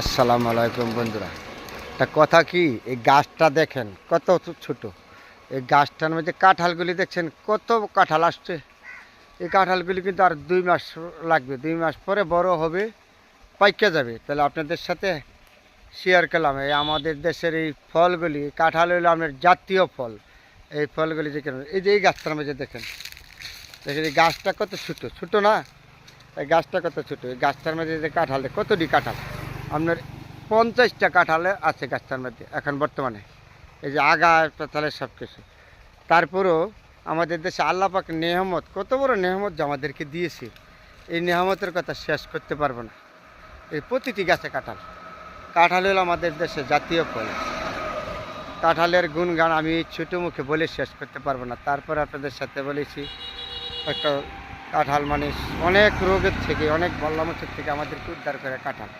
আসসালামু আলাইকুম বন্ধুরা। একটা কথা কি, এই গাছটা দেখেন কত ছোট। এই গাছটার মধ্যে কাঁঠালগুলি দেখছেন কত কাঁঠাল আসছে। এই কাঁঠালগুলি কিন্তু আর 2 মাস লাগবে, 2 মাস পরে বড় হবে, পাইকে যাবে। তাহলে আপনাদের সাথে শেয়ার করলাম এই আমাদের দেশের এই ফলগুলি। কাঁঠাল হলো আমাদের জাতীয় ফল। এই ফলগুলি দেখেন, এই যে এই গাছটার মধ্যে দেখেন দেখেন এই গাছটা কত ছোট ছোট না। এই গাছটা কত ছোট, এই গাছটার মধ্যে যে কাঁঠাল, কতটি কাঁঠাল আপনার 50টা কাঁঠালে আছে গাছটার মধ্যে এখন বর্তমানে। এই যে আগা তাহলে সব কিছু। তারপরেও আমাদের দেশে আল্লাহ পাক নেহামত, কত বড় নেহামত যে আমাদেরকে দিয়েছে, এই নেহামতের কথা শেষ করতে পারবো না। এই প্রতিটি গাছে কাঁঠাল। কাঁঠাল হলো আমাদের দেশে জাতীয় ফল। কাঁঠালের গুণগান আমি ছোটো মুখে বলে শেষ করতে পারবো না। তারপর আপনাদের সাথে বলেছি একটা কাঁঠাল মানে অনেক রোগের থেকে, অনেক বল্লামতের থেকে আমাদেরকে উদ্ধার করে কাঁঠাল।